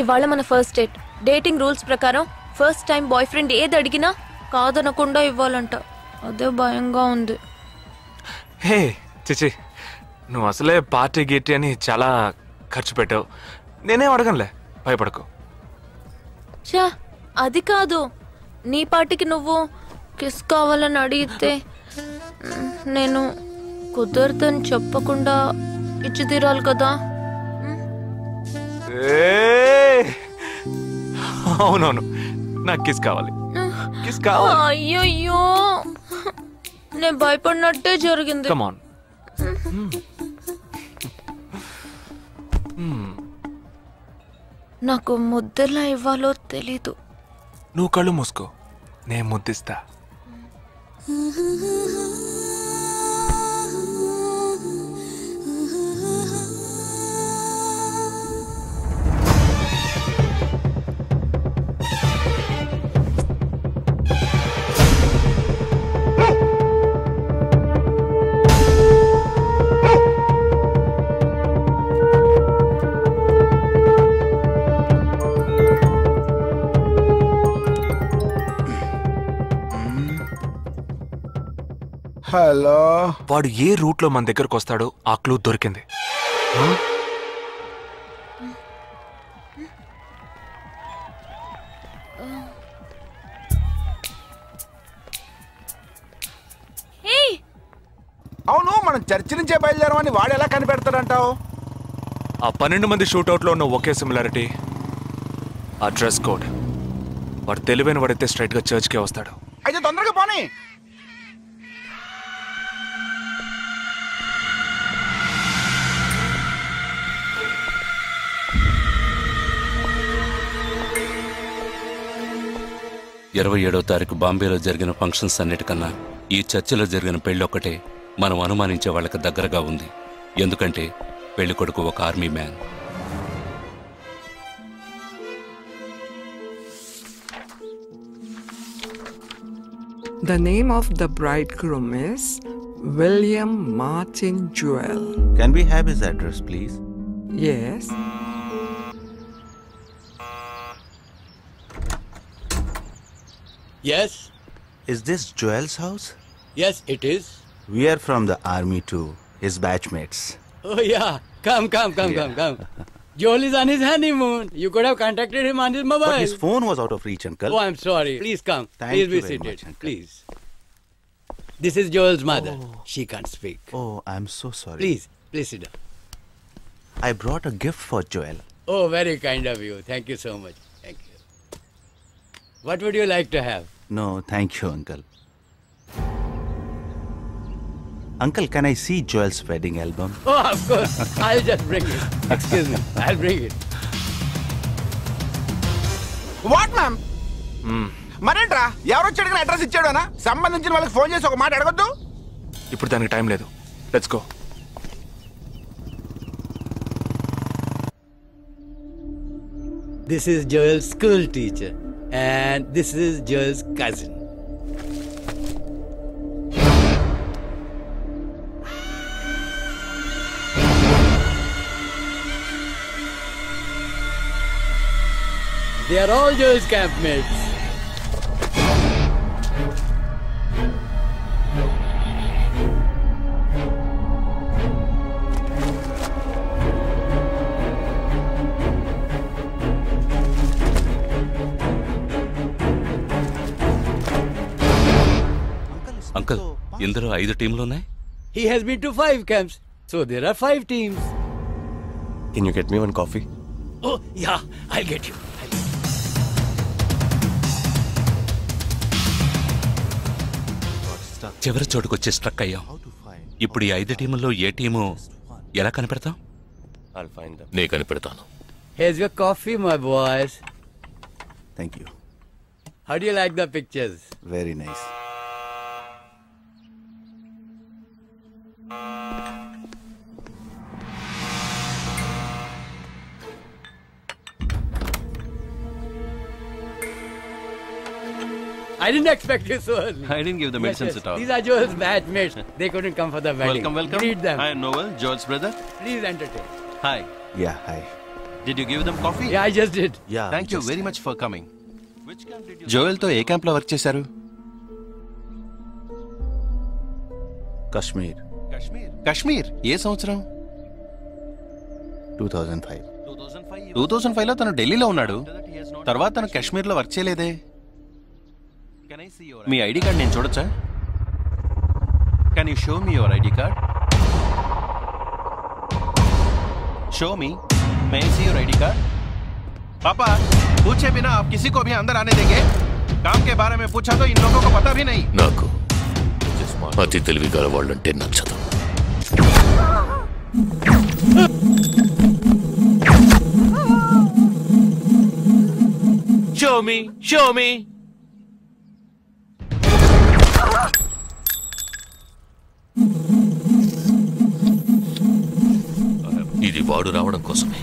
ఇవాళ మన first date. Dating rules ప్రకారం ఫస్ట్ టైం బాయ్ ఫ్రెండ్ ఏది అడిగినా కాదనకుండా ఇవ్వాలంట. అదే భయంగా ఉంది. హే చిచి, నువ్వు అసలే పార్టీ గీటీ అని చాలా ఖర్చు పెట్టావు. నేనేం అడగనులే, భయపడకు. చా, అది కాదు. నీ పార్టీకి నువ్వు కిస్ కావాలని అడిగితే నేను కుదరదని చెప్పకుండా ఇచ్చి తీరాలి కదా. అవునవును, నాకు కిస్ కావాలి. కిస్ కావాలి. అయ్యయ్యో, నేను భయపడినట్టే జరిగింది. Come on. నాకు ముద్దెలా ఇవ్వాలో తెలీదు. నువ్వు కళ్ళు మూసుకో, నేను ముద్దిస్తా. హలో. వాడు ఏ రూట్ లో మన దగ్గరకు వస్తాడో ఆ క్లూ దొరికింది. అవును, మనం చర్చి నుంచే బయలుదేరమని వాడు ఎలా కనిపెడతాడంటావు? ఆ 12 మంది షూట్అవుట్ లో ఉన్న ఒకే సిమిలారిటీ, ఆ డ్రెస్ కోడ్. వాడు తెలివైన వాడైతే స్ట్రైట్ గా చర్చ్ కే వస్తాడు. అయితే తొందరగా పోనీ. ఇరవై 27వ తారీఖు బాంబేలో జరిగిన ఫంక్షన్స్ అన్నిటికన్నా ఈ చర్చిలో జరిగిన పెళ్ళొక్కటే మనం అనుమానించే వాళ్ళకి దగ్గరగా ఉంది. ఎందుకంటే పెళ్లి కొడుకు ఒక army man. The name of the bridegroom is William Martin Jewell. Can we have his address, please? Yes. Yes? Is this Joel's house? Yes, it is. We are from the army too, his batchmates. Oh, yeah. Come. Joel is on his honeymoon. You could have contacted him on his mobile. But his phone was out of reach, uncle. Oh, I'm sorry. Please come. Thank Please you be very seated. much, uncle. Please. This is Joel's mother. She can't speak. Oh, I'm so sorry. Please sit down. I brought a gift for Joel. Oh, very kind of you. Thank you so much. Thank you. What would you like to have? No, thank you, uncle. Uncle, can I see Joel's wedding album? Oh, of course. I'll just bring it. Excuse me. I'll bring it. What ma'am? మరేంట్రా, ఎవరొచ్చాడు address ఇచ్చాడు అనా? సంబంధించిన వాళ్ళకి phone చేసి ఒక మాట అడగొద్దు. ఇప్పుడు దానికి టైం లేదు. Let's go. This is Joel's school teacher. And this is Joel's cousin. They are all Joel's campmates. Uncle, ఇందులో 5 టీంలున్నాయి. He has been to 5 camps. So there are 5 teams. Can you get me one coffee? Oh, yeah, I'll get you. చివరి చోటుకొచ్చి struck అయ్యాం. ఇప్పుడు ఈ 5 టీముల్లో ఏ team ఎలా కనిపెడతాం? I'll find them. నే కనిపెడతాను. Here's your coffee, my boys. Thank you. How do you like the pictures? Very nice. I didn't expect you so early. I didn't give the medicines at all. These are Joel's batchmates. They couldn't come for the wedding. Welcome. Greet them. Hi, Noel, Joel's brother. Please entertain. Hi. Yeah, hi. Did you give them coffee? Yeah, I just did. Yeah. Thank you very much for coming. Joel తో ఏ camp లో work చేశారు? Kashmir. Kashmir. ఏ సంవత్సరం? 2005. 2005 లో తను ఢిల్లీలో ఉన్నాడు. తర్వాత తను కాశ్మీర్ లో వర్క్ చేయలేదే. మీ ఐడి కార్డ్ నేను చూడొచ్చా? Can you show me your ID card? Show मी, मैं सी योर आईडी कार्ड। पापा, पूछे बिना आप किसी को भी अंदर आने देंगे? काम के बारे में पूछा तो इन लोगों को पता भी नहीं। నాకు అతి తెలివి గల వాళ్ళంటే నచ్చదు. Show me. ఇది వాడు రావడం కోసమే.